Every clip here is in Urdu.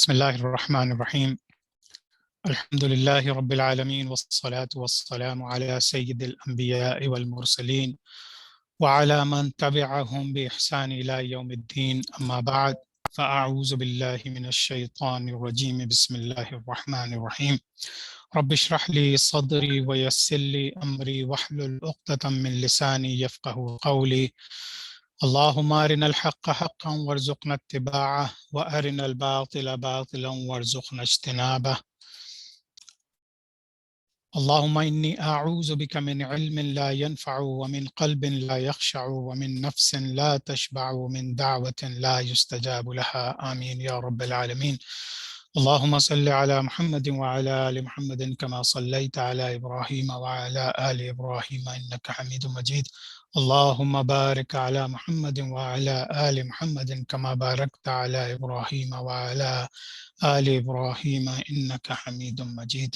بسم الله الرحمن الرحيم. الحمد لله رب العالمين والصلاة والسلام على سيد الأنبياء والمرسلين وعلى من تبعهم بإحسان إلى يوم الدين. أما بعد، فأعوذ بالله من الشيطان الرجيم. بسم الله الرحمن الرحيم. رب اشرح لي صدري ويسر لي أمري واحلل عقدة من لساني يفقه قولي. اللهم أرنا الحق حقا وارزقنا اتباعه وأرنا الباطل باطلا وارزقنا اجتنابه. اللهم إني أعوذ بك من علم لا ينفع ومن قلب لا يخشع ومن نفس لا تشبع ومن دعوة لا يستجاب لها. آمين يا رب العالمين. اللهم صل على محمد وعلى آل محمد كما صليت على إبراهيم وعلى آل إبراهيم إنك حميد مجيد. اللهم بارك على محمد وعلى آل محمد كما باركت على إبراهيم وعلى آل إبراهيم إنك حميد مجيد.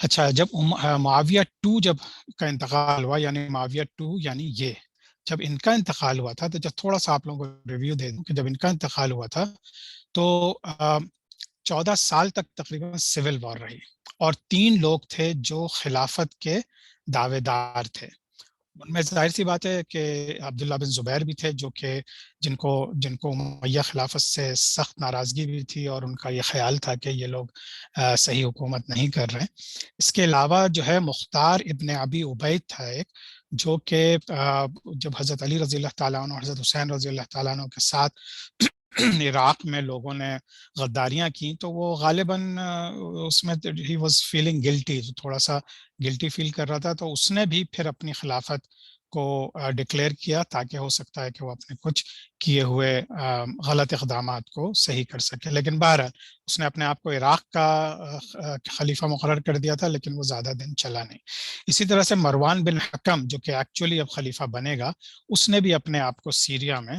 اچھا، جب معاویہ ٹو جب کا انتقال ہوا، یعنی معاویہ ٹو یعنی یہ جب ان کا انتقال ہوا تھا، تو جب تھوڑا سا آپ لوگوں کو ریویو دے دوں کہ جب ان کا انتقال ہوا تھا تو 14 سال تک تقریباً سول وار رہی، اور 3 لوگ تھے جو خلافت کے دعوے دار تھے. ان میں ظاہر سی بات ہے کہ عبداللہ بن زبیر بھی تھے، جو کہ جن کو امیہ خلافت سے سخت ناراضگی بھی تھی، اور ان کا یہ خیال تھا کہ یہ لوگ صحیح حکومت نہیں کر رہے. اس کے علاوہ جو ہے مختار ابن ابی عبید تھا ایک، جو کہ جب حضرت علی رضی اللہ تعالیٰ عنہ اور حضرت حسین رضی اللہ تعالیٰ عنہ کے ساتھ عراق میں لوگوں نے غداریاں کی، تو وہ غالباً اس میں ہی واز فیلنگ گلٹی، تھوڑا سا گلٹی فیل کر رہا تھا، تو اس نے بھی پھر اپنی خلافت کو ڈکلیئر کیا، تاکہ ہو سکتا ہے کہ وہ اپنے کچھ کیے ہوئے غلط اقدامات کو صحیح کر سکے. لیکن بہرحال اس نے اپنے آپ کو عراق کا خلیفہ مقرر کر دیا تھا، لیکن وہ زیادہ دن چلا نہیں. اسی طرح سے مروان بن حکم، جو کہ ایکچولی اب خلیفہ بنے گا، اس نے بھی اپنے آپ کو سیریا میں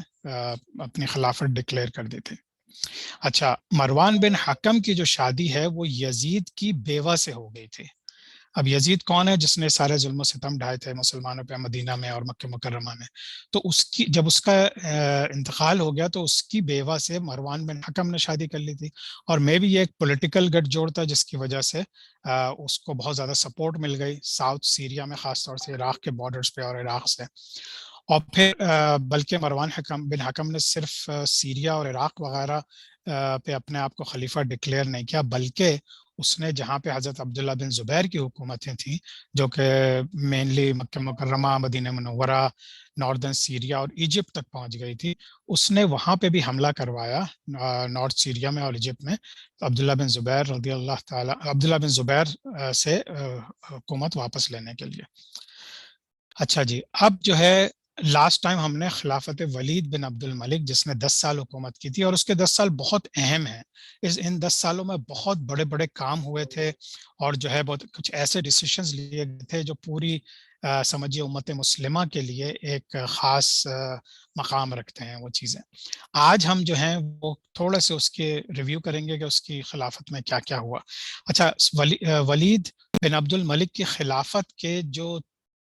اپنی خلافت ڈکلیئر کر دی تھی. اچھا، مروان بن حکم کی جو شادی ہے وہ یزید کی بیوہ سے ہو گئی تھی. اب یزید کون ہے؟ جس نے سارے ظلم و ستم ڈھائے تھے مسلمانوں پہ مدینہ میں اور مکہ مکرمہ میں. تو جب اس کا انتقال ہو گیا، تو اس کی بیوہ سے مروان بن حکم نے شادی کر لی تھی. اور میں بھی یہ ایک پولیٹیکل گٹھ جوڑ تھا، جس کی وجہ سے اس کو بہت زیادہ سپورٹ مل گئی ساؤتھ سیریا میں، خاص طور سے عراق کے بارڈرز پہ اور عراق سے. اور پھر بلکہ مروان بن حکم نے صرف سیریا اور عراق وغیرہ پہ اپنے آپ کو خلیفہ ڈکلیئر نہیں کیا، بلکہ اس نے جہاں پہ حضرت عبداللہ بن زبیر کی حکومتیں تھیں، جو کہ مینلی مکہ مکرمہ، مدینہ منورہ، ناردرن سیریا اور ایجپٹ تک پہنچ گئی تھی، اس نے وہاں پہ بھی حملہ کروایا نارتھ سیریا میں اور ایجپٹ میں، عبداللہ بن زبیر رضی اللہ تعالی عبداللہ بن زبیر سے حکومت واپس لینے کے لیے. اچھا جی، اب جو ہے لاسٹ ٹائم ہم نے خلافت ولید بن عبد الملک، جس نے 10 سال حکومت کی تھی، اور اس کے 10 سال بہت اہم ہیں. ان 10 سالوں میں بہت بڑے بڑے کام ہوئے تھے، اور جو ہے بہت کچھ ایسے ڈیسیشنز لیے گئے تھے جو پوری سمجھیے امت مسلمہ کے لیے ایک خاص مقام رکھتے ہیں وہ چیزیں. آج ہم جو ہیں وہ تھوڑے سے اس کے ریویو کریں گے کہ اس کی خلافت میں کیا کیا ہوا. اچھا، ولید بن عبد الملک کی خلافت کے جو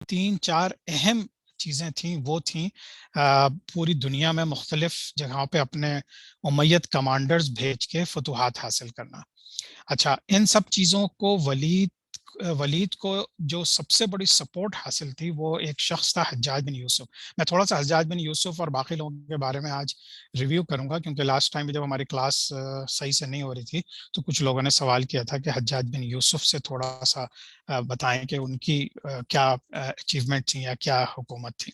3-4 اہم چیزیں تھیں، وہ تھیں پوری دنیا میں مختلف جگہوں پہ اپنے امیت کمانڈرز بھیج کے فتوحات حاصل کرنا. اچھا، ان سب چیزوں کو ولید کو جو سب سے بڑی سپورٹ حاصل تھی، وہ ایک شخص تھا حجاج بن یوسف. میں تھوڑا سا حجاج بن یوسف اور باقی لوگوں کے بارے میں آج ریویو کروں گا، کیونکہ لاسٹ ٹائم جب ہماری کلاس صحیح سے نہیں ہو رہی تھی، تو کچھ لوگوں نے سوال کیا تھا کہ حجاج بن یوسف سے تھوڑا سا بتائیں کہ ان کی کیا اچیومنٹ تھی یا کیا حکومت تھی.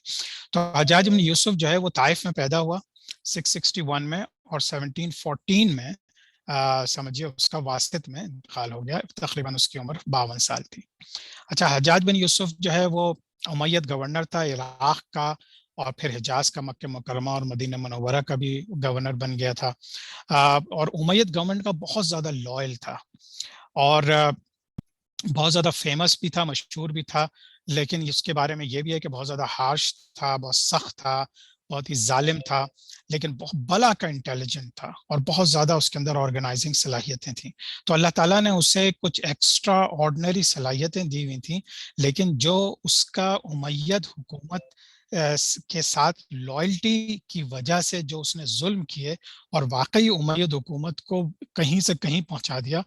تو حجاج بن یوسف جو ہے وہ طائف میں پیدا ہوا 661 میں، اور 1714 میں سمجھیے اس کا واسط میں انتقال ہو گیا. تقریباً اس کی عمر 52 سال تھی. اچھا، حجاج بن یوسف جو ہے وہ امیت گورنر تھا عراق کا، اور پھر حجاز کا، مکہ مکرمہ اور مدینہ منورہ کا بھی گورنر بن گیا تھا، اور امیت گورنمنٹ کا بہت زیادہ لائل تھا، اور بہت زیادہ فیمس بھی تھا، مشہور بھی تھا. لیکن اس کے بارے میں یہ بھی ہے کہ بہت زیادہ ہارش تھا، بہت سخت تھا، بہت ہی ظالم تھا، لیکن بہت بلا کا انٹیلیجنٹ تھا، اور بہت زیادہ اس کے اندر آرگنائزنگ صلاحیتیں تھیں. تو اللہ تعالیٰ نے اسے کچھ ایکسٹرا آرڈنری صلاحیتیں دی ہوئی تھیں، لیکن جو اس کا امید حکومت کے ساتھ لائلٹی کی وجہ سے جو اس نے ظلم کیے اور واقعی امید حکومت کو کہیں سے کہیں پہنچا دیا،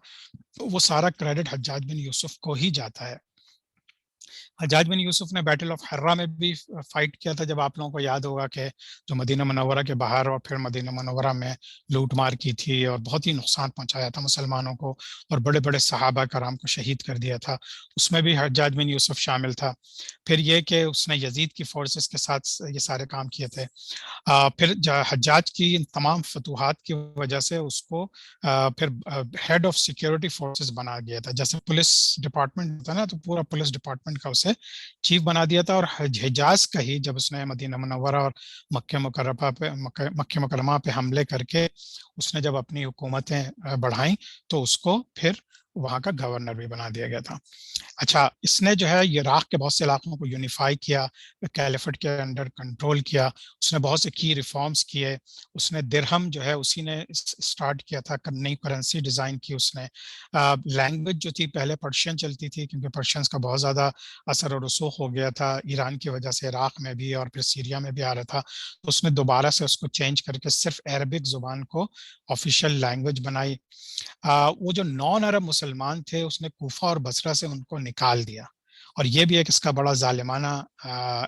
وہ سارا کریڈٹ حجاج بن یوسف کو ہی جاتا ہے. حجاج بن یوسف نے بیٹل آف حرہ میں بھی فائٹ کیا تھا، جب آپ لوگوں کو یاد ہوگا کہ جو مدینہ منورہ کے باہر اور پھر مدینہ منورہ میں لوٹ مار کی تھی، اور بہت ہی نقصان پہنچایا تھا مسلمانوں کو، اور بڑے بڑے صحابہ کرام کو شہید کر دیا تھا. اس میں بھی حجاج بن یوسف شامل تھا. پھر یہ کہ اس نے یزید کی فورسز کے ساتھ یہ سارے کام کیے تھے. پھر حجاج کی ان تمام فتوحات کی وجہ سے اس کو پھر ہیڈ آف سیکیورٹی فورسز بنا گیا تھا. جیسے پولیس ڈپارٹمنٹ تھا نا، تو پورا پولیس ڈپارٹمنٹ کا اسے چیف بنا دیا تھا. اور حجاز کا ہی جب اس نے مدینہ منورہ اور مکہ مکرمہ پہ حملے کر کے اس نے جب اپنی حکومتیں بڑھائیں، تو اس کو پھر وہاں کا گورنر بھی بنا دیا گیا تھا۔ اچھا، اس نے جو ہے عراق کے بہت سے علاقوں کو یونیفائی کیا، کیلیفٹ کے انڈر کنٹرول کیا، اس نے بہت سے کی ریفارمز کیے، اس نے درہم جو ہے اسی نے سٹارٹ کیا تھا، نئی کرنسی ڈیزائن کی اس نے۔ لینگویج جو تھی پہلے پرشین چلتی تھی، کیونکہ پرشینز کا بہت زیادہ اثر و رسوخ ہو گیا تھا ایران کی وجہ سے، عراق میں بھی اور پھر سیریا میں بھی آ رہا تھا، تو اس نے دوبارہ سے اس کو چینج کر کے صرف عربک زبان کو آفیشیل لینگویج بنائی۔ وہ جو نان عرب مسلمان تھے اس نے کوفہ اور بصرہ سے ان کو نکال دیا، اور یہ بھی ایک اس کا بڑا ظالمانہ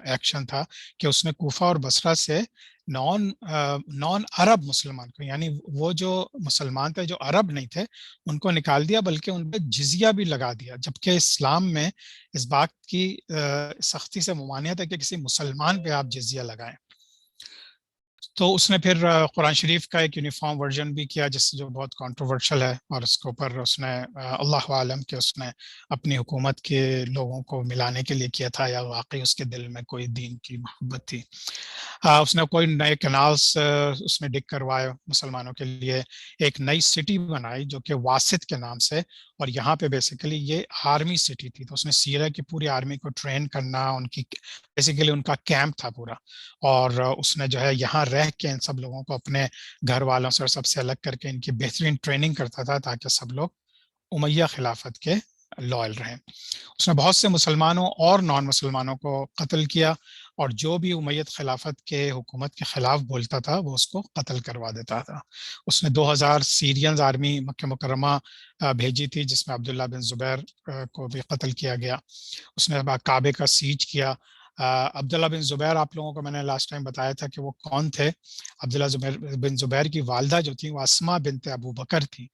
ایکشن تھا کہ اس نے کوفہ اور بصرہ سے نان عرب مسلمان کو، یعنی وہ جو مسلمان تھے جو عرب نہیں تھے ان کو نکال دیا، بلکہ ان پہ جزیہ بھی لگا دیا، جبکہ اسلام میں اس بات کی سختی سے ممانعت ہے کہ کسی مسلمان پہ آپ جزیہ لگائیں۔ تو اس نے پھر قرآن شریف کا ایک یونیفارم ورژن بھی کیا جس جو بہت کانٹروورشل ہے، اور اس کے اوپر اس نے اللہ عالم کہ اس نے اپنی حکومت کے لوگوں کو ملانے کے لیے کیا تھا یا واقعی اس کے دل میں کوئی دین کی محبت تھی۔ اس نے کوئی نئے کنالز اس نے ڈگ کروائے مسلمانوں کے لیے، ایک نئی سٹی بنائی جو کہ واسط کے نام سے، اور یہاں پہ بیسیکلی یہ آرمی سٹی تھی، تو اس نے سیریا کی پوری آرمی کو ٹرین کرنا، ان کی بیسیکلی ان کا کیمپ تھا پورا، اور اس نے جو ہے یہاں رہ کے ان سب لوگوں کو اپنے گھر والوں سے اور سب سے الگ کر کے ان کی بہترین ٹریننگ کرتا تھا تاکہ سب لوگ امیہ خلافت کے لائل رہیں۔ اس نے بہت سے مسلمانوں اور نان مسلمانوں کو قتل کیا، اور جو بھی امیت خلافت کے حکومت کے خلاف بولتا تھا وہ اس کو قتل کروا دیتا تھا۔ اس نے 2000 سیرینز آرمی مکہ مکرمہ بھیجی تھی جس میں عبداللہ بن زبیر کو بھی قتل کیا گیا۔ اس نے کعبے کا سیج کیا۔ عبداللہ بن زبیر آپ لوگوں کو میں نے لاسٹ ٹائم بتایا تھا کہ وہ کون تھے۔ عبداللہ بن زبیر کی والدہ جو تھی وہ اسما بنت ابو بکر تھی،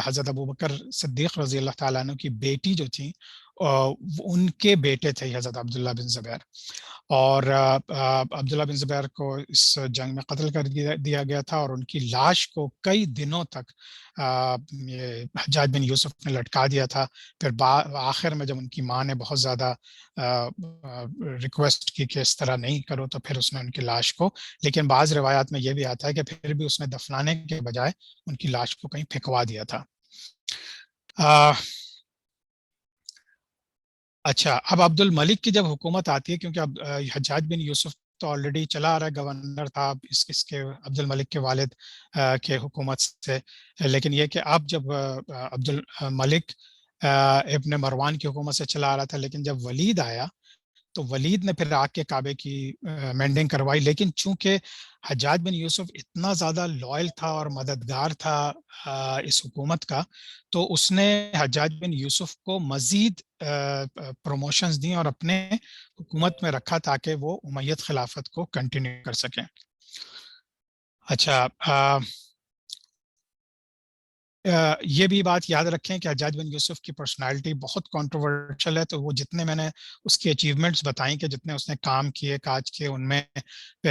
حضرت ابو بکر صدیق رضی اللہ تعالیٰ عنہ کی بیٹی جو تھی، ان کے بیٹے تھے حضرت عبداللہ بن زبیر، اور عبداللہ بن زبیر کو اس جنگ میں قتل کر دیا گیا تھا، اور ان کی لاش کو کئی دنوں تک حجاج بن یوسف نے لٹکا دیا تھا۔ پھر آخر میں جب ان کی ماں نے بہت زیادہ ریکویسٹ کی کہ اس طرح نہیں کرو، تو پھر اس نے ان کی لاش کو، لیکن بعض روایات میں یہ بھی آتا ہے کہ پھر بھی اس نے دفنانے کے بجائے ان کی لاش کو کہیں پھینکوا دیا تھا۔ اچھا، اب عبد الملک کی جب حکومت آتی ہے، کیونکہ اب حجاج بن یوسف تو آلریڈی چلا آ رہا ہے، گورنر تھا اس کے عبد الملک کے والد کے حکومت سے، لیکن یہ کہ اب جب عبد الملک ابن مروان کی حکومت سے چلا آ رہا تھا، لیکن جب ولید آیا تو ولید نے پھر آ کے کعبے کی مینڈنگ کروائی، لیکن چونکہ حجاج بن یوسف اتنا زیادہ لائل تھا اور مددگار تھا اس حکومت کا، تو اس نے حجاج بن یوسف کو مزید پروموشنز دیں اور اپنے حکومت میں رکھا تاکہ وہ امیت خلافت کو کنٹینیو کر سکیں۔ اچھا، یہ بھی بات یاد رکھیں کہ حجاج بن یوسف کی پرسنالٹی بہت کنٹروورشل ہے، تو وہ جتنے میں نے اس کی اچیومنٹس بتائیں کہ جتنے اس نے کام کیے کاج کیے ان میں،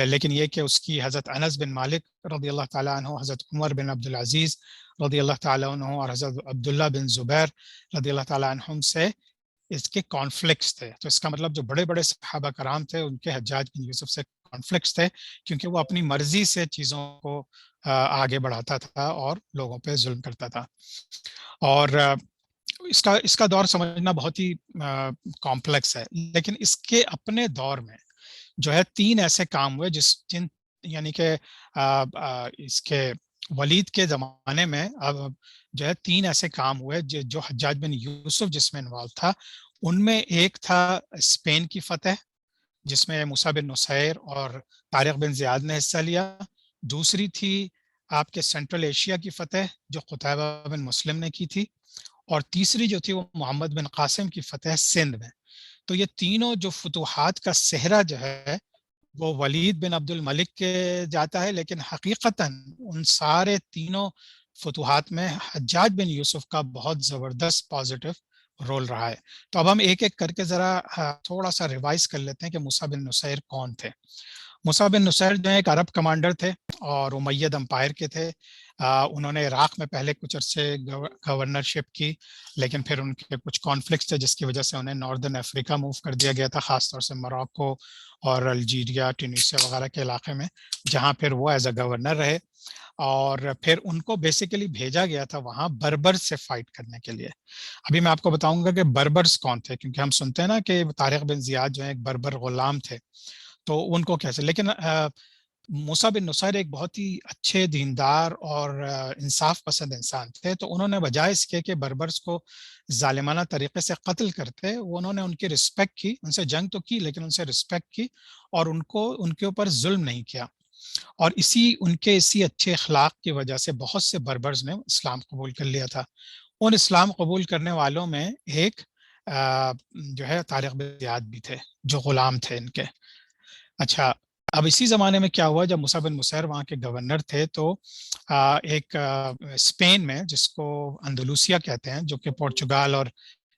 لیکن یہ کہ اس کی حضرت انس بن مالک رضی اللہ تعالیٰ عنہ، حضرت عمر بن عبدالعزیز رضی اللہ تعالیٰ عنہ اور حضرت عبداللہ بن زبیر رضی اللہ تعالیٰ عنہم سے اس کے کانفلکٹس تھے، تو اس کا مطلب جو بڑے بڑے صحابہ کرام تھے ان کے حجاج بن یوسف سے کانفلکٹس تھے، کیونکہ وہ اپنی مرضی سے چیزوں کو آگے بڑھاتا تھا اور لوگوں پہ ظلم کرتا تھا۔ اور اس کا دور سمجھنا بہت ہی کمپلیکس ہے، لیکن اس کے اپنے دور میں جو ہے 3 ایسے کام ہوئے یعنی کہ اس کے ولید کے زمانے میں جو ہے 3 ایسے کام ہوئے جو حجاج بن یوسف جس میں انوالو تھا۔ ان میں ایک تھا اسپین کی فتح جس میں موسیٰ بن نصیر اور طارق بن زیاد نے حصہ لیا، دوسری تھی آپ کے سینٹرل ایشیا کی فتح جو قتیبہ بن مسلم نے کی تھی، اور تیسری جو تھی وہ محمد بن قاسم کی فتح سندھ میں۔ تو یہ تینوں جو فتوحات کا صحرا جو ہے وہ ولید بن عبد الملک کے جاتا ہے، لیکن حقیقتاً ان سارے تینوں فتوحات میں حجاج بن یوسف کا بہت زبردست پازیٹیو رول رہا ہے۔ تو اب ہم ایک ایک کر کے ذرا تھوڑا سا ریوائز کر لیتے ہیں کہ موسیٰ بن نصیر کون تھے۔ موسیٰ بن نصیر جو ایک عرب کمانڈر تھے اور امید امپائر کے تھے۔ انہوں نے عراق میں پہلے کچھ عرصے گورنرشپ کی، لیکن پھر ان کے کچھ کانفلکٹس تھے جس کی وجہ سے انہیں ناردرن افریقہ موو کر دیا گیا تھا، خاص طور سے موراکو اور الجیریا، ٹیونسیا وغیرہ کے علاقے میں، جہاں پھر وہ ایز اے گورنر رہے. اور پھر ان کو بیسیکلی بھیجا گیا تھا وہاں بربر سے فائٹ کرنے کے لیے. ابھی میں آپ کو بتاؤں گا کہ بربرز کون تھے، کیونکہ ہم سنتے ہیں نا کہ طارق بن زیاد جو ہے ایک بربر غلام تھے، تو ان کو کیسے. لیکن موسیٰ بن نصیر ایک بہت ہی اچھے دیندار اور انصاف پسند انسان تھے، تو انہوں نے بجائے اس کے کہ بربرز کو ظالمانہ طریقے سے قتل کرتے، انہوں نے ان کی رسپیکٹ کی، ان سے جنگ تو کی لیکن ان سے رسپیکٹ کی، اور ان کے اوپر ظلم نہیں کیا. اور ان کے اسی اچھے اخلاق کی وجہ سے بہت سے بربرز نے اسلام قبول کر لیا تھا. ان اسلام قبول کرنے والوں میں ایک جو ہے طارق بن زیاد بھی تھے، جو غلام تھے ان کے. اچھا، اب اسی زمانے میں کیا ہوا، جب موسیٰ بن نصیر وہاں کے گورنر تھے، تو ایک اسپین میں، جس کو اندلوسیا کہتے ہیں، جو کہ پورچگال اور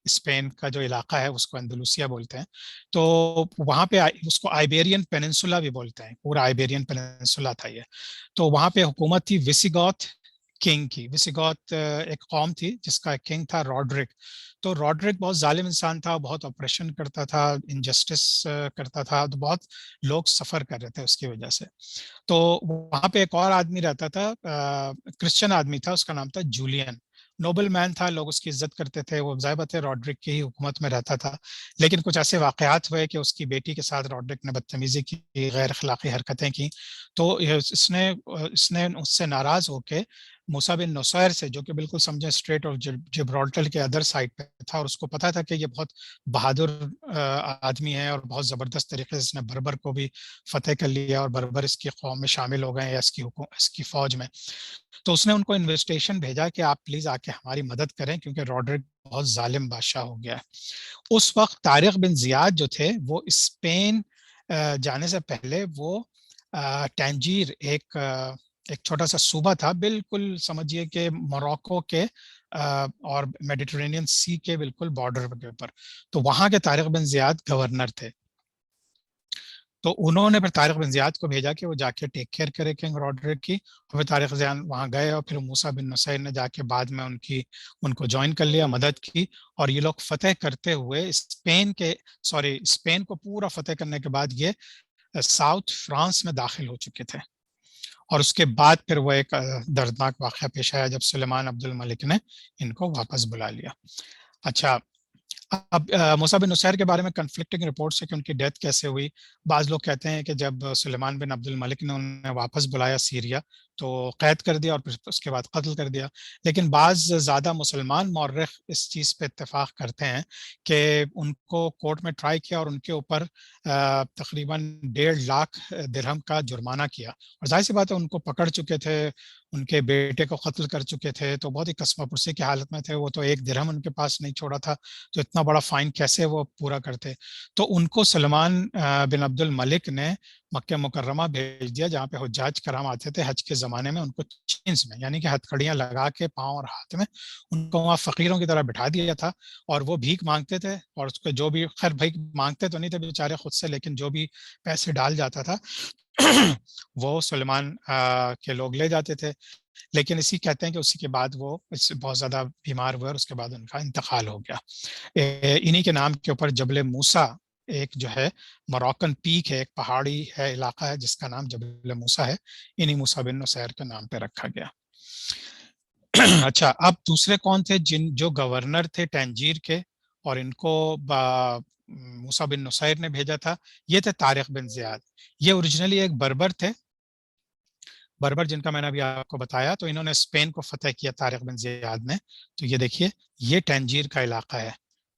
اسپین کا جو علاقہ ہے اس کو اندلوسیا بولتے ہیں، تو وہاں پہ اس کو آئیبیرین پیننسولا بھی بولتے ہیں، پورا آئیبیرین پیننسولا تھا یہ. تو وہاں پہ حکومت تھی ویسیگوت کنگ کی. ویسیگوت ایک قوم تھی جس کا کنگ تھا راڈرک. تو راڈرک بہت ظالم انسان تھا، بہت اپریشن کرتا تھا، انجسٹس کرتا تھا، تو بہت لوگ سفر کر رہے تھے اس کی وجہ سے. تو وہاں پہ ایک اور آدمی رہتا تھا، کرسچن آدمی تھا، اس کا نام تھا جولین. نوبل مین تھا، لوگ اس کی عزت کرتے تھے، وہ ظاہر بات ہے راڈرک کی ہی حکومت میں رہتا تھا. لیکن کچھ ایسے واقعات ہوئے کہ اس کی بیٹی کے ساتھ راڈرک نے بدتمیزی کی، غیر اخلاقی حرکتیں کی. تو اس نے اس سے ناراض ہو کے موسیٰ بن نصیر سے، جو کہ بالکل سمجھے اسٹریٹ آف جبرالٹر کے ادر سائڈ پہ تھا، اور اس کو پتا تھا کہ یہ بہت بہادر آدمی ہے اور بہت زبردست طریقے سے اس نے بربر کو بھی فتح کر لیا، اور بربر اس کی قوم میں شامل ہو گئے یا اس کی فوج میں. تو اس نے ان کو انویسٹیشن بھیجا کہ آپ پلیز آ کے ہماری مدد کریں، کیونکہ راڈرک بہت ظالم بادشاہ ہو گیا ہے. اس وقت طارق بن زیاد جو تھے وہ اسپین جانے سے پہلے وہ ٹینجیر ایک چھوٹا سا صوبہ تھا، بالکل سمجھیے کہ موراکو کے اور میڈیٹرینین سی کے بالکل بارڈر کے اوپر. تو وہاں کے طارق بن زیاد گورنر تھے. تو انہوں نے پھر طارق بن زیاد کو بھیجا کہ وہ جا کے ٹیک کیئر کرے کنگ راڈرک کی. اور پھر طارق زیاد وہاں گئے، اور پھر موسیٰ بن نصیر نے جا کے بعد میں ان کو جوائن کر لیا، مدد کی. اور یہ لوگ فتح کرتے ہوئے اسپین کو پورا فتح کرنے کے بعد یہ ساؤتھ فرانس میں داخل ہو چکے تھے. اور اس کے بعد پھر وہ ایک دردناک واقعہ پیش آیا جب سلیمان عبد الملک نے ان کو واپس بلا لیا. اچھا، اب موسیٰ بن نصیر کے بارے میں کنفلکٹنگ رپورٹس ہے کہ ان کی ڈیتھ کیسے ہوئی. بعض لوگ کہتے ہیں کہ جب سلیمان بن عبد الملک نے انہیں واپس بلایا سیریا تو قید کر دیا اور پھر اس کے بعد قتل کر دیا. لیکن بعض زیادہ مسلمان مورخ اس چیز پہ اتفاق کرتے ہیں کہ ان کو کورٹ میں ٹرائی کیا اور ان کے اوپر تقریباً 1.5 لاکھ درہم کا جرمانہ کیا. اور ظاہر سی بات ہے ان کو پکڑ چکے تھے، ان کے بیٹے کو قتل کر چکے تھے، تو بہت ہی قسمہ پرسی کی حالت میں تھے وہ. تو 1 درہم ان کے پاس نہیں چھوڑا تھا، تو اتنا بڑا فائن کیسے وہ پورا کرتے. تو ان کو سلمان بن عبد الملک نے مکہ مکرمہ بھیج دیا، جہاں پہ حجاج کرام آتے تھے حج کے زمانے میں. ان کو چینز میں، یعنی کہ ہتھکڑیاں لگا کے پاؤں اور ہاتھ میں، ان کو وہاں فقیروں کی طرح بٹھا دیا تھا. اور وہ بھیک مانگتے تھے، اور اس کو جو بھی، خیر بھیک مانگتے تو نہیں تھے بیچارے خود سے، لیکن جو بھی پیسے ڈال جاتا تھا وہ سلیمان کے لوگ لے جاتے تھے. لیکن کہتے ہیں کہ اسی کے بعد وہ بہت زیادہ بیمار ہوئے اور اس کے بعد ان کا انتقال ہو گیا. انہی کے نام کے اوپر جبل موسیٰ ایک جو ہے موراکن پیک ہے، ایک پہاڑی ہے علاقہ ہے جس کا نام جبل موسیٰ ہے، انہی موسیٰ بن نصیر کے نام پہ رکھا گیا. اچھا، اب دوسرے کون تھے جو گورنر تھے ٹینجیر کے اور ان کو موسیٰ بن نصیر نے بھیجا تھا؟ یہ تھے طارق بن زیاد. یہ اوریجنلی ایک بربر تھے، بربر جن کا میں نے ابھی آپ کو بتایا. تو انہوں نے اسپین کو فتح کیا طارق بن زیاد نے. تو یہ دیکھیے، یہ ٹینجیر کا علاقہ ہے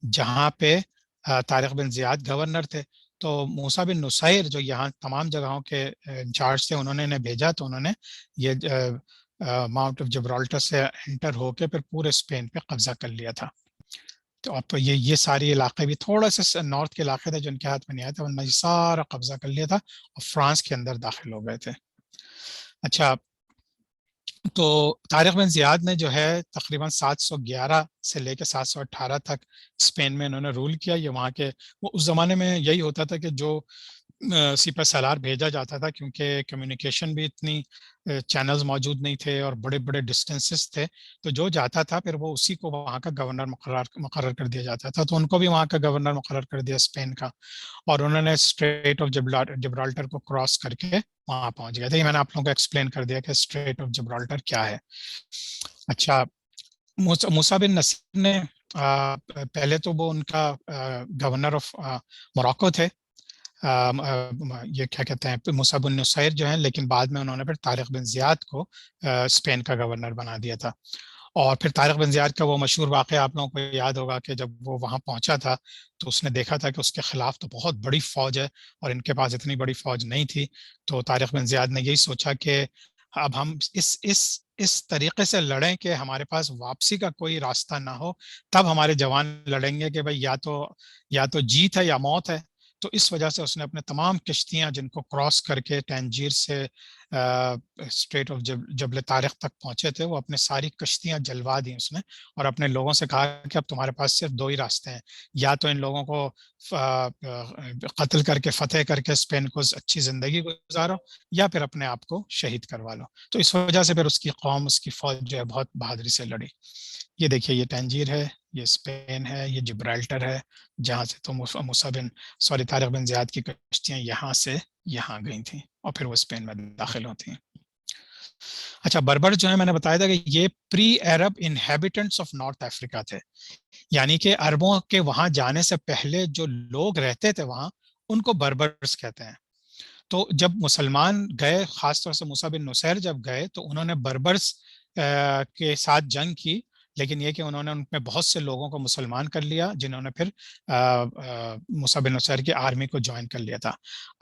جہاں پہ طارق بن زیاد گورنر تھے. تو موسیٰ بن نصیر جو یہاں تمام جگہوں کے انچارج تھے، انہوں نے بھیجا. تو انہوں نے یہ ماؤنٹ آف جبرالٹر سے انٹر ہو کے پھر پورے اسپین پہ قبضہ کر لیا تھا. تو اب یہ سارے علاقے بھی تھوڑا سا نارتھ کے علاقے تھے جو ان کے ہاتھ میں نہیں آئے تھے، ورنہ یہ سارا قبضہ کر لیا تھا اور فرانس کے اندر داخل ہو گئے تھے. اچھا، تو طارق بن زیاد نے جو ہے تقریباً 711 سے لے کے 718 تک اسپین میں انہوں نے رول کیا. یہ وہاں کے، وہ اس زمانے میں یہی ہوتا تھا کہ جو سپہ سالار بھیجا جاتا تھا کیونکہ کمیونیکیشن بھی اتنی چینلز موجود نہیں تھے اور بڑے بڑے ڈسٹینسز تھے، تو جو جاتا تھا پھر وہ اسی کو وہاں کا گورنر مقرر کر دیا جاتا تھا، تو ان کو بھی وہاں کا گورنر مقرر کر دیا اسپین کا، اور انہوں نے اسٹریٹ آف جبرالٹر کو کراس کر کے وہاں پہنچ گئے تھے۔ یہ میں نے آپ لوگوں کو ایکسپلین کر دیا کہ اسٹریٹ آف جبرالٹر کیا ہے۔ اچھا، موسیٰ بن نصیر نے پہلے تو وہ ان کا گورنر آف موراکو تھے، یہ کیا کہتے ہیں موسیٰ بن نصیر جو ہیں، لیکن بعد میں انہوں نے پھر طارق بن زیاد کو اسپین کا گورنر بنا دیا تھا۔ اور پھر طارق بن زیاد کا وہ مشہور واقعہ آپ لوگوں کو یاد ہوگا کہ جب وہ وہاں پہنچا تھا تو اس نے دیکھا تھا کہ اس کے خلاف تو بہت بڑی فوج ہے اور ان کے پاس اتنی بڑی فوج نہیں تھی، تو طارق بن زیاد نے یہی سوچا کہ اب ہم اس طریقے سے لڑیں کہ ہمارے پاس واپسی کا کوئی راستہ نہ ہو، تب ہمارے جوان لڑیں گے کہ بھئی یا تو جیت ہے یا موت ہے۔ تو اس وجہ سے اس نے اپنے تمام کشتیاں جن کو کراس کر کے ٹینجیر سے اسٹریٹ آف جبل طارق تک پہنچے تھے، وہ اپنے ساری کشتیاں جلوا دی اس نے، اور اپنے لوگوں سے کہا کہ اب تمہارے پاس صرف دو ہی راستے ہیں، یا تو ان لوگوں کو قتل کر کے فتح کر کے اسپین کو اچھی زندگی گزارو، یا پھر اپنے آپ کو شہید کروا لو۔ تو اس وجہ سے پھر اس کی قوم، اس کی فوج جو ہے بہت بہادری سے لڑی۔ یہ دیکھیے، یہ ٹینجیر ہے، یہ اسپین ہے، یہ جبرالٹر ہے، جہاں سے تو طارق بن زیاد کی کشتیاں یہاں سے یہاں گئی تھیں اور پھر وہ اسپین میں داخل ہوتی ہیں۔ اچھا، بربر جو ہے میں نے بتایا تھا کہ یہ پری عرب انہیبیٹنٹس آف نارتھ افریقہ تھے، یعنی کہ عربوں کے وہاں جانے سے پہلے جو لوگ رہتے تھے وہاں، ان کو بربرس کہتے ہیں۔ تو جب مسلمان گئے، خاص طور سے موسیٰ بن نصیر جب گئے، تو انہوں نے بربرس کے ساتھ جنگ کی، لیکن یہ کہ انہوں نے ان میں بہت سے لوگوں کو مسلمان کر لیا، جنہوں نے پھر موسیٰ بن نصیر کی آرمی کو جوائن کر لیا تھا۔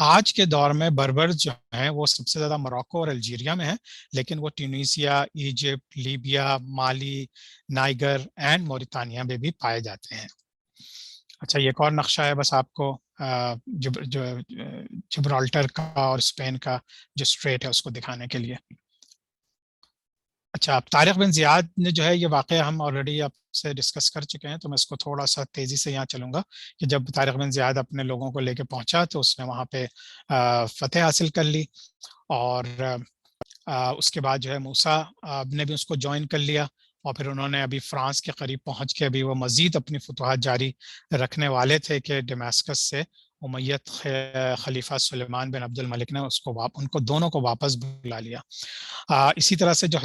آج کے دور میں بربر جو ہیں وہ سب سے زیادہ موراکو اور الجیریا میں ہیں، لیکن وہ ٹیونیسیا، ایجپٹ، لیبیا، مالی، نائگر اینڈ موریتانیہ میں بھی پائے جاتے ہیں۔ اچھا، یہ ایک اور نقشہ ہے بس آپ کو جبرالٹر کا اور اسپین کا جو اسٹریٹ ہے اس کو دکھانے کے لیے۔ اچھا، طارق بن زیاد نے جو ہے، یہ واقعہ ہم آلریڈی آپ سے ڈسکس کر چکے ہیں، تو میں اس کو تھوڑا سا تیزی سے یہاں چلوں گا کہ جب طارق بن زیاد اپنے لوگوں کو لے کے پہنچا تو اس نے وہاں پہ فتح حاصل کر لی، اور اس کے بعد جو ہے موسیٰ نے بھی اس کو جوائن کر لیا، اور پھر انہوں نے ابھی فرانس کے قریب پہنچ کے ابھی وہ مزید اپنی فتوحات جاری رکھنے والے تھے کہ دمشق سے امیت خلیفہ سلیمان بن عبد الملک نے ان کو دونوں کو واپس بلا لیا۔ اسی طرح سے جو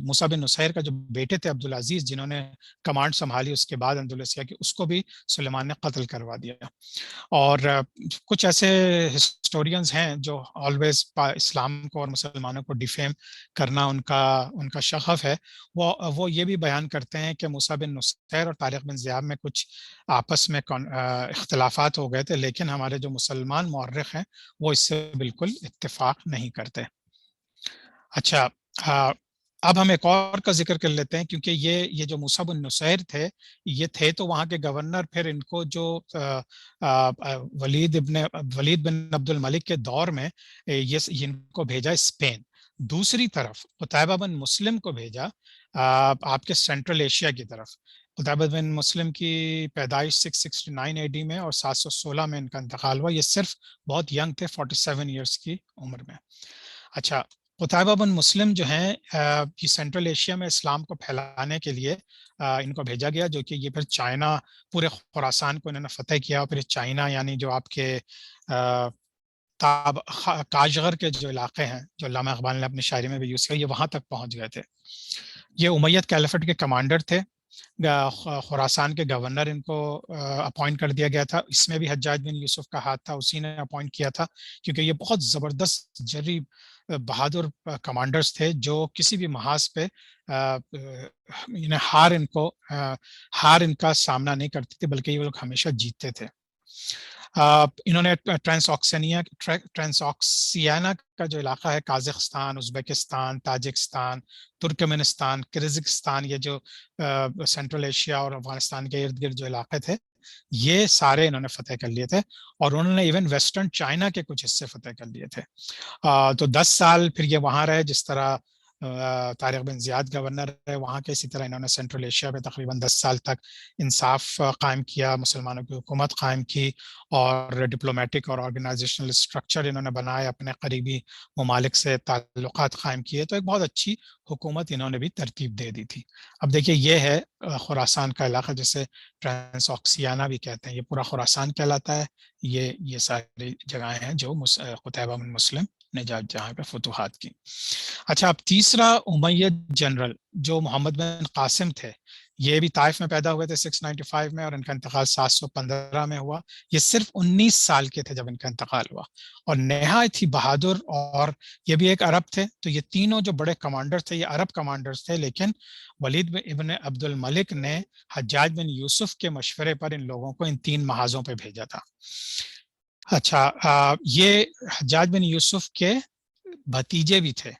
موسیٰ بن نصیر کا جو بیٹے تھے عبدالعزیز، جنہوں نے کمانڈ سنبھالی اس کے بعد اندلسیہ کی، اس کو بھی سلیمان نے قتل کروا دیا۔ اور کچھ ایسے ہسٹورینز ہیں جو آلویز اسلام کو اور مسلمانوں کو ڈیفیم کرنا ان کا شغف ہے، وہ یہ بھی بیان کرتے ہیں کہ موسیٰ بن نصیر اور طارق بن زیاد میں کچھ آپس میں اختلافات ہو گئے تھے، لیکن ہمارے جو مسلمان مورخ ہیں وہ اس سے بالکل اتفاق نہیں کرتے۔ اچھا، اب ہم ایک اور کا ذکر کر لیتے ہیں، کیونکہ یہ جو موسیٰ بن نصیر تھے، یہ تھے تو وہاں کے گورنر، پھر ان کو جو ولید بن عبد الملک کے دور میں ان کو بھیجا اسپین۔ دوسری طرف قتیبہ بن مسلم کو بھیجا آپ کے سینٹرل ایشیا کی طرف۔ قتیبہ بن مسلم کی پیدائش 669 AD میں اور 716 میں ان کا انتقال ہوا۔ یہ صرف بہت ینگ تھے، 47 ایئرس کی عمر میں۔ اچھا، قتیبہ بن مسلم جو ہیں، یہ سینٹرل ایشیا میں اسلام کو پھیلانے کے لیے ان کو بھیجا گیا، جو کہ یہ پھر چائنا، پورے خراسان کو انہوں نے فتح کیا، اور پھر چائنا یعنی جو آپ کے کاشغر کے جو علاقے ہیں، جو علامہ اقبال نے اپنی شاعری میں بھی یوز کیا، یہ وہاں تک پہنچ گئے تھے۔ یہ امیت کیلیفٹ کے کمانڈر تھے، خراسان کے گورنر ان کو اپوائنٹ کر دیا گیا تھا۔ اس میں بھی حجاج بن یوسف کا ہاتھ تھا، اسی نے اپوائنٹ کیا تھا، کیونکہ یہ بہت زبردست جری بہادر کمانڈرز تھے جو کسی بھی محاذ پہ ہار ان کا سامنا نہیں کرتے تھے، بلکہ یہ لوگ ہمیشہ جیتتے تھے۔ انہوں نے ٹرانساکسیانا کا جو علاقہ ہے، قازقستان، ازبکستان، تاجکستان، ترکمنستان، کرزقستان، یہ جو سینٹرل ایشیا اور افغانستان کے ارد گرد جو علاقے تھے، یہ سارے انہوں نے فتح کر لیے تھے، اور انہوں نے ایون ویسٹرن چائنا کے کچھ حصے فتح کر لیے تھے۔ تو 10 سال پھر یہ وہاں رہے، جس طرح طارق بن زیاد گورنر ہے وہاں کے. اسی طرح انہوں نے سینٹرل ایشیا پہ تقریباً 10 سال تک انصاف قائم کیا, مسلمانوں کی حکومت قائم کی, اور ڈپلومیٹک اور آرگنائزیشنل اسٹرکچر انہوں نے بنائے, اپنے قریبی ممالک سے تعلقات قائم کیے. تو ایک بہت اچھی حکومت انہوں نے بھی ترتیب دے دی تھی. اب دیکھیے یہ ہے خراسان کا علاقہ جسے ٹرانس آکسیانا بھی کہتے ہیں, یہ پورا خراسان کہلاتا ہے. یہ ساری جگہیں ہیں جو قتیبہ بن مسلم نے جہاں پہ فتوحات کی. اچھا, اب تیسرا امید جنرل جو محمد بن قاسم تھے, یہ بھی طائف میں پیدا ہوئے تھے 695 میں, اور ان کا انتقال 715 میں ہوا. یہ صرف 19 سال کے تھے جب ان کا انتقال ہوا, اور نہایت ہی بہادر, اور یہ بھی ایک عرب تھے. تو یہ تینوں جو بڑے کمانڈر تھے یہ عرب کمانڈرز تھے, لیکن ولید ابن عبد الملک نے حجاج بن یوسف کے مشورے پر ان لوگوں کو ان 3 محاذوں پہ بھیجا تھا. اچھا, یہ حجاج بن یوسف کے بھتیجے بھی تھے,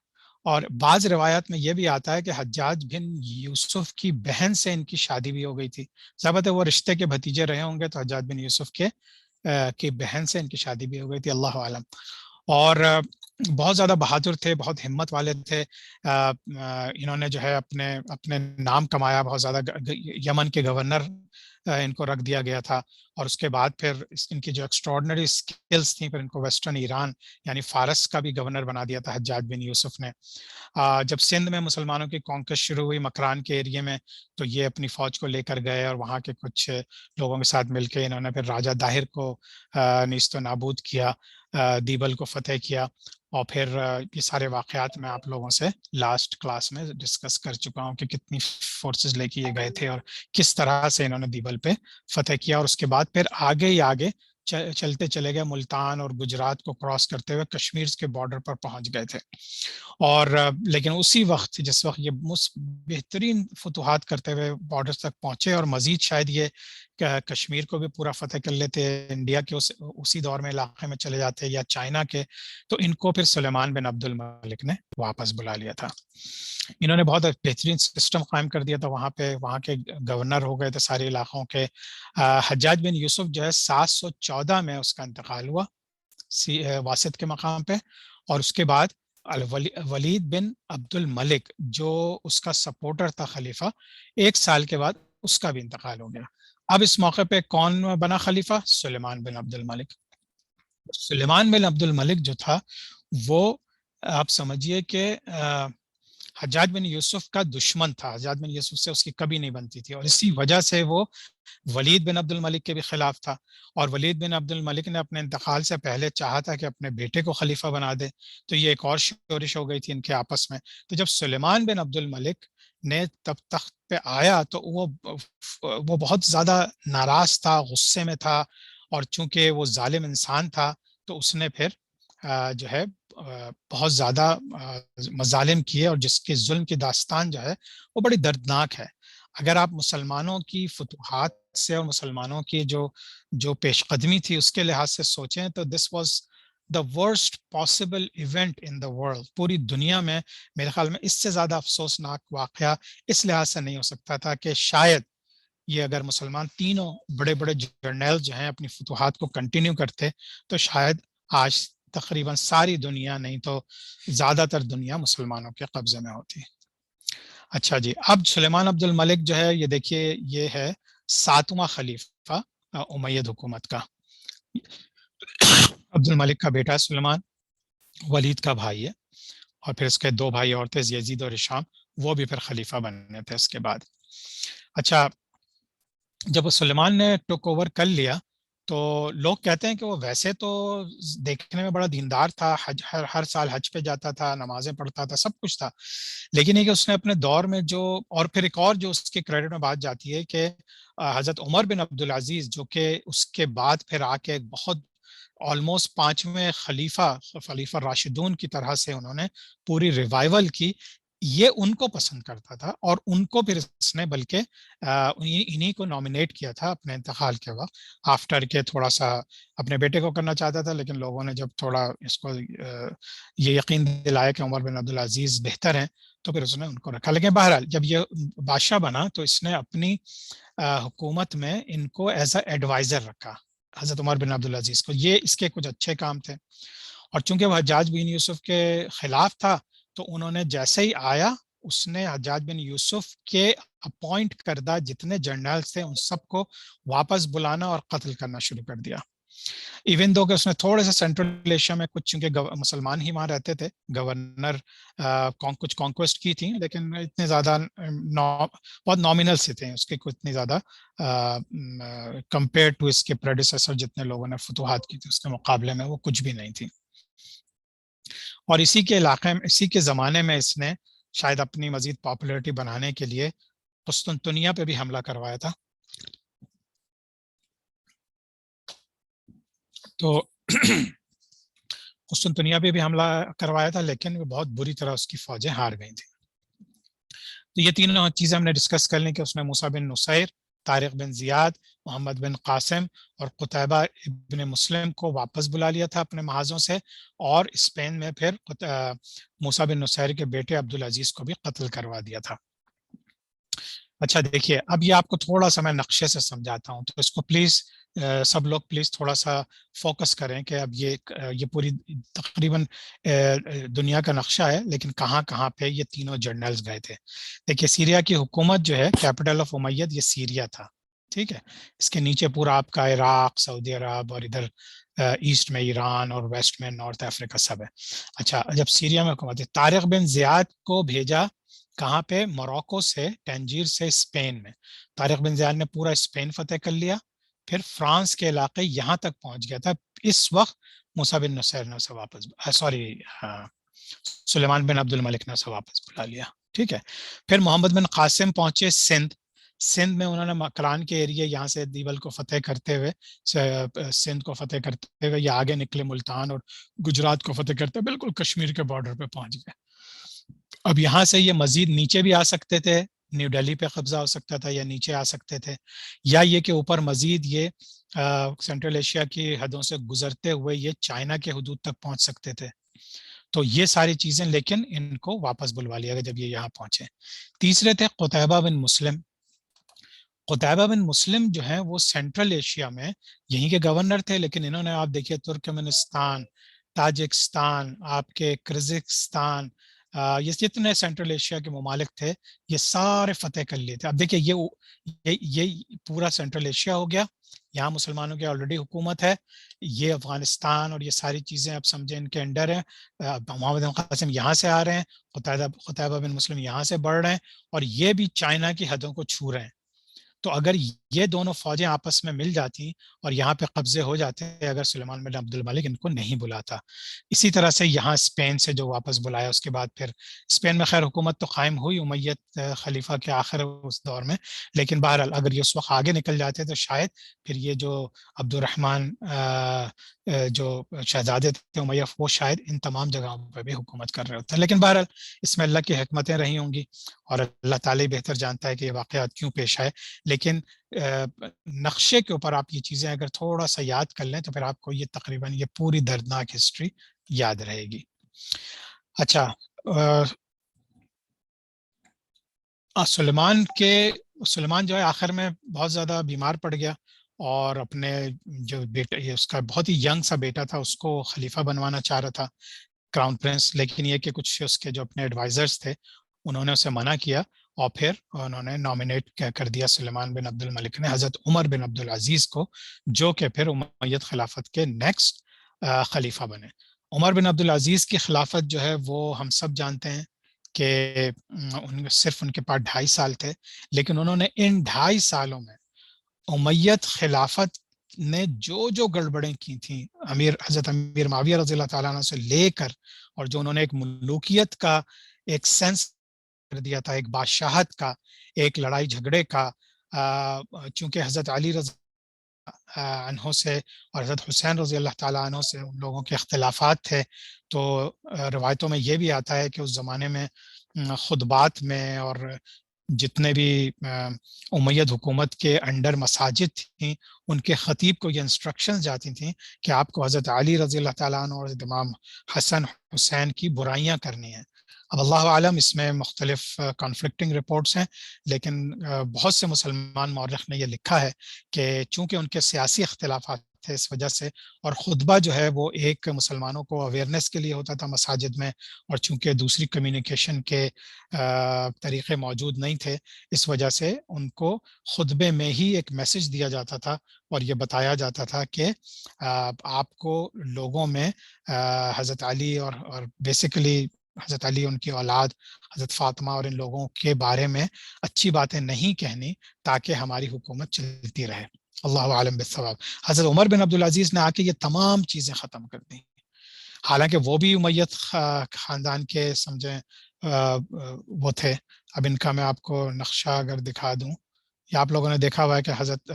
اور بعض روایات میں یہ بھی آتا ہے کہ حجاج بن یوسف کی بہن سے ان کی شادی بھی ہو گئی تھی. ثابت ہے وہ رشتے کے بھتیجے رہے ہوں گے, تو حجاج بن یوسف کی بہن سے ان کی شادی بھی ہو گئی تھی, اللہ عالم. اور بہت زیادہ بہادر تھے, بہت ہمت والے تھے. انہوں نے جو ہے اپنے نام کمایا بہت زیادہ. یمن کے گورنر ان کو رکھ دیا گیا تھا, اور اس کے بعد پھر ان کی جو ایکسٹراڈنری سکلز تھیں, پھر ان کو ویسٹرن ایران یعنی فارس کا بھی گورنر بنا دیا تھا حجاج بن یوسف نے. جب سندھ میں مسلمانوں کی کانکویسٹ شروع ہوئی مکران کے ایریے میں, تو یہ اپنی فوج کو لے کر گئے, اور وہاں کے کچھ لوگوں کے ساتھ مل کے انہوں نے پھر راجہ داہر کو نیست و نابود کیا, دیبل کو فتح کیا. اور پھر یہ سارے واقعات میں آپ لوگوں سے لاسٹ کلاس میں ڈسکس کر چکا ہوں کہ کتنی فورسز لے کے یہ گئے تھے, اور کس طرح سے انہوں نے دیبل پہ فتح کیا. اور اس کے بعد پھر آگے ہی آگے چلتے چلے گئے, ملتان اور گجرات کو کراس کرتے ہوئے کشمیر کے بارڈر پر پہنچ گئے تھے. اور لیکن اسی وقت جس وقت یہ بہترین فتوحات کرتے ہوئے بارڈر تک پہنچے, اور مزید شاید یہ کشمیر کو بھی پورا فتح کر لیتے, انڈیا کے اسی دور میں علاقے میں چلے جاتے, یا چائنا کے, تو ان کو پھر سلیمان بن عبد الملک نے واپس بلا لیا تھا. انہوں نے بہت بہترین سسٹم قائم کر دیا تھا وہاں پہ, وہاں کے گورنر ہو گئے تھے سارے علاقوں کے. حجاج بن یوسف جو ہے 714 میں اس کا انتقال ہوا واسط کے مقام پہ, اور اس کے بعد ولید بن عبد الملک جو اس کا سپورٹر تھا خلیفہ, 1 سال کے بعد اس کا بھی انتقال ہو گیا. اب اس موقع پہ کون بنا خلیفہ؟ سلیمان بن عبد الملک. سلیمان بن عبد الملک جو تھا وہ آپ سمجھیے کہ حجاج بن یوسف کا دشمن تھا, حجاج بن یوسف سے اس کی کبھی نہیں بنتی تھی, اور اسی وجہ سے وہ ولید بن عبد الملک کے بھی خلاف تھا. اور ولید بن عبد الملک نے اپنے انتقال سے پہلے چاہا تھا کہ اپنے بیٹے کو خلیفہ بنا دے, تو یہ ایک اور شورش ہو گئی تھی ان کے آپس میں. تو جب سلیمان بن عبد الملک نے تب تخت پہ آیا تو وہ بہت زیادہ ناراض تھا, غصے میں تھا, اور چونکہ وہ ظالم انسان تھا تو اس نے پھر جو ہے بہت زیادہ مظالم کیے, اور جس کے ظلم کی داستان جو ہے وہ بڑی دردناک ہے. اگر آپ مسلمانوں کی فتوحات سے اور مسلمانوں کی جو پیش قدمی تھی اس کے لحاظ سے سوچیں تو this was the worst possible event in the world. پوری دنیا میں میرے خیال میں اس سے زیادہ افسوسناک واقعہ اس لحاظ سے نہیں ہو سکتا تھا کہ شاید یہ اگر مسلمان تینوں بڑے بڑے جرنیل جو ہیں اپنی فتوحات کو کنٹینیو کرتے تو شاید آج تقریباً ساری دنیا, نہیں تو زیادہ تر دنیا مسلمانوں کے قبضے میں ہوتی. اچھا جی, اب سلیمان عبد الملک جو ہے یہ دیکھیے یہ ہے 7واں خلیفہ امید حکومت کا. عبد الملک کا بیٹا سلیمان, ولید کا بھائی ہے, اور پھر اس کے 2 بھائی اور تھے یزید اور ہشام, وہ بھی پھر خلیفہ بننے تھے اس کے بعد. اچھا, جب سلیمان نے ٹیک اوور کر لیا تو لوگ کہتے ہیں کہ وہ ویسے تو دیکھنے میں بڑا دیندار تھا, ہر سال حج پہ جاتا تھا, نمازیں پڑھتا تھا, سب کچھ تھا, لیکن یہ کہ اس نے اپنے دور میں اور پھر ایک اور جو اس کے کریڈٹ میں بات جاتی ہے کہ حضرت عمر بن عبدالعزیز جو کہ اس کے بعد پھر آ کے ایک بہت آلموسٹ 5ویں خلیفہ راشدون کی طرح سے انہوں نے پوری ریوائول کی, یہ ان کو پسند کرتا تھا, اور ان کو پھر اس نے بلکہ انہی کو نامینیٹ کیا تھا اپنے انتقال کے وقت, آفٹر کے تھوڑا سا اپنے بیٹے کو کرنا چاہتا تھا, لیکن لوگوں نے جب تھوڑا اس کو یہ یقین دلایا کہ عمر بن عبدالعزیز بہتر ہیں تو پھر اس نے ان کو رکھا. لیکن بہرحال جب یہ بادشاہ بنا تو اس نے اپنی حکومت میں ان کو ایز اے ایڈوائزر رکھا, حضرت عمر بن عبدالعزیز کو. یہ اس کے کچھ اچھے کام تھے, اور چونکہ وہ حجاج بن یوسف کے خلاف تھا تو انہوں نے جیسے ہی آیا اس نے حجاج بن یوسف کے اپوائنٹ کردہ جتنے جنرلز تھے ان سب کو واپس بلانا اور قتل کرنا شروع کر دیا. ایون دو کہ اس نے تھوڑے سے سینٹرل ایشیا میں کچھ چونکہ مسلمان ہی وہاں رہتے تھے, گورنر کچھ کانکویسٹ کی تھی, لیکن اتنے زیادہ بہت نامینل سے تھے اس کے, کوئی اتنی زیادہ کمپیئر ٹو اس کے پریڈیسیسر جتنے لوگوں نے فتوحات کی تھی اس کے مقابلے میں وہ کچھ بھی نہیں تھی. اور اسی کے علاقے میں, اسی کے زمانے میں اس نے شاید اپنی مزید پاپولیرٹی بنانے کے لیے قسطنطنیہ پہ بھی حملہ کروایا تھا. تو قسطنطنیہ پہ بھی حملہ کروایا تھا, لیکن وہ بہت بری طرح اس کی فوجیں ہار گئی تھیں. تو یہ تینوں چیزیں ہم نے ڈسکس کر لیں کہ اس نے موسیٰ بن نصیر, طارق بن زیاد, محمد بن قاسم اور قتیبہ ابن مسلم کو واپس بلا لیا تھا اپنے محاذوں سے, اور اسپین میں پھر موسیٰ بن نصیر کے بیٹے عبدالعزیز کو بھی قتل کروا دیا تھا. اچھا دیکھیے, اب یہ آپ کو تھوڑا سا میں نقشے سے سمجھاتا ہوں, تو اس کو پلیز سب لوگ پلیز تھوڑا سا فوکس کریں کہ اب یہ پوری تقریباً دنیا کا نقشہ ہے, لیکن کہاں کہاں پہ یہ تینوں جنرلز گئے تھے. دیکھیے سیریا کی حکومت جو ہے, کیپٹل آف امید یہ سیریا تھا, ٹھیک ہے. اس کے نیچے پورا آپ کا عراق, سعودی عرب, اور ادھر ایسٹ میں ایران, اور ویسٹ میں نارتھ افریقہ سب ہے. اچھا, جب سیریا میں حکومت ہے, طارق بن زیاد کو بھیجا کہاں پہ, موروکو سے, ٹینجیر سے اسپین میں. طارق بن زیاد نے پورا اسپین فتح کر لیا, پھر فرانس کے علاقے یہاں تک پہنچ گیا تھا. اس وقت موسیٰ بن نصیر نے اسے واپس سلیمان بن عبد الملک نے اسے واپس بلا لیا, ٹھیک ہے. پھر محمد بن قاسم پہنچے سندھ میں, انہوں نے مکران کے ایریے یہاں سے دیول کو فتح کرتے ہوئے, سندھ کو فتح کرتے ہوئے یہ آگے نکلے ملتان اور گجرات کو فتح کرتے ہوئے بالکل کشمیر کے بارڈر پہ پہنچ گئے. اب یہاں سے یہ مزید نیچے بھی آ سکتے تھے, نیو دہلی پہ قبضہ ہو سکتا تھا, یا نیچے آ سکتے تھے, یا یہ کہ اوپر مزید یہ سینٹرل ایشیا کی حدوں سے گزرتے ہوئے یہ چائنا کے حدود تک پہنچ سکتے تھے. تو یہ ساری چیزیں, لیکن ان کو واپس بلوا لیا گیا جب یہ یہاں پہنچے. تیسرے تھے قتیبہ بن مسلم. قتیبہ بن مسلم جو ہیں وہ سینٹرل ایشیا میں یہیں کے گورنر تھے, لیکن انہوں نے آپ دیکھیے ترکمنستان, تاجکستان, آپ کے کرزاقستان, یہ جتنے سینٹرل ایشیا کے ممالک تھے یہ سارے فتح کر لیے تھے. اب دیکھیں یہ پورا سینٹرل ایشیا ہو گیا, یہاں مسلمانوں کی آلریڈی حکومت ہے. یہ افغانستان اور یہ ساری چیزیں اب سمجھیں ان کے انڈر ہیں. محمد بن قاسم یہاں سے آ رہے ہیں, قتیبہ بن مسلم یہاں سے بڑھ رہے ہیں, اور یہ بھی چائنا کی حدوں کو چھو رہے ہیں. تو اگر یہ دونوں فوجیں آپس میں مل جاتی اور یہاں پہ قبضے ہو جاتے اگر سلیمان بن عبد الملک ان کو نہیں بلاتا. اسی طرح سے یہاں اسپین سے جو واپس بلایا, اس کے بعد پھر اسپین میں خیر حکومت تو قائم ہوئی امیت خلیفہ کے آخر اس دور میں, لیکن بہرحال اگر یہ اس وقت آگے نکل جاتے تو شاید پھر یہ جو عبد الرحمن جو شہزادے تھے امیہ, وہ شاید ان تمام جگہوں پہ بھی حکومت کر رہے ہوتے ہیں. لیکن بہرحال اس میں اللہ کی حکمتیں رہی ہوں گی, اور اللہ تعالیٰ بہتر جانتا ہے کہ یہ واقعات کیوں پیش آئے. لیکن نقشے کے اوپر آپ یہ چیزیں اگر تھوڑا سا یاد کر لیں تو پھر آپ کو یہ تقریباً یہ پوری دردناک ہسٹری یاد رہے گی. اچھا, سلیمان جو ہے آخر میں بہت زیادہ بیمار پڑ گیا, اور اپنے جو بیٹا, یہ اس کا بہت ہی ینگ سا بیٹا تھا, اس کو خلیفہ بنوانا چاہ رہا تھا, کراؤن پرنس. لیکن یہ کہ کچھ اس کے جو اپنے ایڈوائزرز تھے انہوں نے اسے منع کیا, اور پھر انہوں نے نامینیٹ کر دیا سلیمان بن عبد الملک نے حضرت عمر بن عبدالعزیز کو, جو کہ پھر امیت خلافت کے نیکسٹ خلیفہ بنے. عمر بن عبدالعزیز کی خلافت جو ہے وہ ہم سب جانتے ہیں کہ صرف ان کے پاس 2.5 سال تھے, لیکن انہوں نے ان 2.5 سالوں میں امیت خلافت نے جو گڑبڑیں کی تھیں حضرت امیر معاویہ رضی اللہ تعالیٰ عنہ سے لے کر, اور جو انہوں نے ایک ملوکیت کا ایک سینس کر دیا تھا, ایک بادشاہت کا, ایک لڑائی جھگڑے کا, چونکہ حضرت علی رضی عنہ سے اور حضرت حسین رضی اللہ تعالیٰ عنہ سے ان لوگوں کے اختلافات تھے. تو روایتوں میں یہ بھی آتا ہے کہ اس زمانے میں خطبات میں اور جتنے بھی امید حکومت کے انڈر مساجد تھیں ان کے خطیب کو یہ انسٹرکشنز جاتی تھیں کہ آپ کو حضرت علی رضی اللہ تعالیٰ عنہ اور امام حسن حسین کی برائیاں کرنی ہیں. اب اللہ عالم اس میں مختلف کانفلکٹنگ رپورٹس ہیں, لیکن بہت سے مسلمان مورخ نے یہ لکھا ہے کہ چونکہ ان کے سیاسی اختلافات تھے اس وجہ سے، اور خطبہ جو ہے وہ ایک مسلمانوں کو اویئرنیس کے لیے ہوتا تھا مساجد میں، اور چونکہ دوسری کمیونیکیشن کے طریقے موجود نہیں تھے، اس وجہ سے ان کو خطبے میں ہی ایک میسج دیا جاتا تھا اور یہ بتایا جاتا تھا کہ آپ کو لوگوں میں حضرت علی اور بیسیکلی حضرت علی، ان کی اولاد حضرت فاطمہ اور ان لوگوں کے بارے میں اچھی باتیں نہیں کہنی تاکہ ہماری حکومت چلتی رہے۔ اللہ عالم بالصواب۔ حضرت عمر بن عبدالعزیز نے آ کے یہ تمام چیزیں ختم کر دی، حالانکہ وہ بھی امیت خاندان کے سمجھیں وہ تھے۔ اب ان کا میں آپ کو نقشہ اگر دکھا دوں، یا آپ لوگوں نے دیکھا ہوا ہے کہ حضرت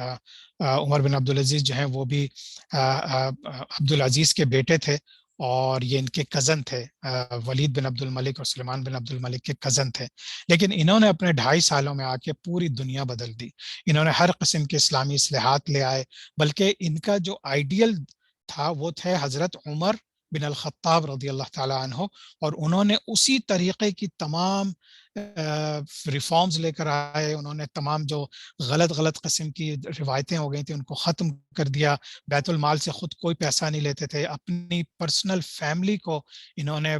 عمر بن عبدالعزیز جو ہیں وہ بھی عبدالعزیز کے بیٹے تھے، اور یہ ان کے کزن تھے، ولید بن عبد الملک اور سلیمان بن عبد الملک کے کزن تھے۔ لیکن انہوں نے اپنے 2.5 سالوں میں آ کے پوری دنیا بدل دی۔ انہوں نے ہر قسم کے اسلامی اصلاحات لے آئے، بلکہ ان کا جو آئیڈیل تھا وہ تھے حضرت عمر بن الخطاب رضی اللہ تعالی عنہ، اور انہوں نے اسی طریقے کی تمام ریفارمز لے کر آئے۔ انہوں نے تمام جو غلط قسم کی روایتیں ہو گئی تھیں ان کو ختم کر دیا۔ بیت المال سے خود کوئی پیسہ نہیں لیتے تھے، اپنی پرسنل فیملی کو انہوں نے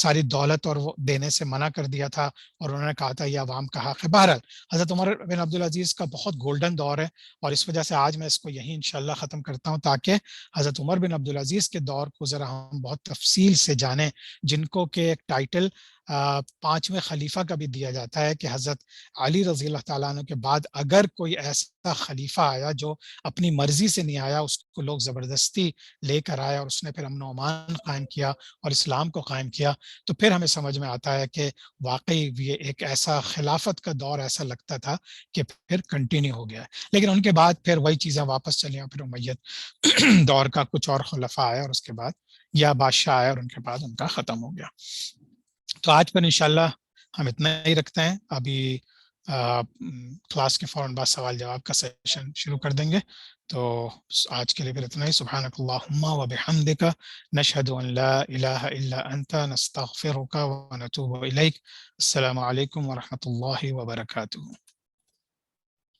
ساری دولت اور وہ دینے سے منع کر دیا تھا، اور انہوں نے کہا تھا یہ عوام کا حق ہے۔ بہرحال حضرت عمر بن عبدالعزیز کا بہت گولڈن دور ہے، اور اس وجہ سے آج میں اس کو یہی انشاءاللہ ختم کرتا ہوں، تاکہ حضرت عمر بن عبدالعزیز کے دور کو ذرا ہم بہت تفصیل سے جانیں، جن کو کہ ایک ٹائٹل 5ویں خلیفہ کا بھی دیا جاتا ہے کہ حضرت علی رضی اللہ تعالیٰ عنہ کے بعد اگر کوئی ایسا خلیفہ آیا جو اپنی مرضی سے نہیں آیا، اس کو لوگ زبردستی لے کر آیا اور اس نے پھر امن و امان قائم کیا اور اسلام کو قائم کیا، تو پھر ہمیں سمجھ میں آتا ہے کہ واقعی یہ ایک ایسا خلافت کا دور ایسا لگتا تھا کہ پھر کنٹینیو ہو گیا ہے۔ لیکن ان کے بعد پھر وہی چیزیں واپس چلی، پھر امیت دور کا کچھ اور خلفاء آیا، اور اس کے بعد یا بادشاہ آیا اور ان کے بعد ان کا ختم ہو گیا۔ تو آج پر انشاءاللہ ہم اتنا ہی رکھتے ہیں۔ ابھی کلاس کے فوراً بعد سوال جواب کا سیشن شروع کر دیں گے۔ تو آج کے لیے پھر اتنا ہی۔ سبحانک اللہم و بحمدک، نشہد ان لا الہ الا انت، نستغفرک و نتوب الیک۔ السلام علیکم ورحمۃ اللہ وبرکاتہ۔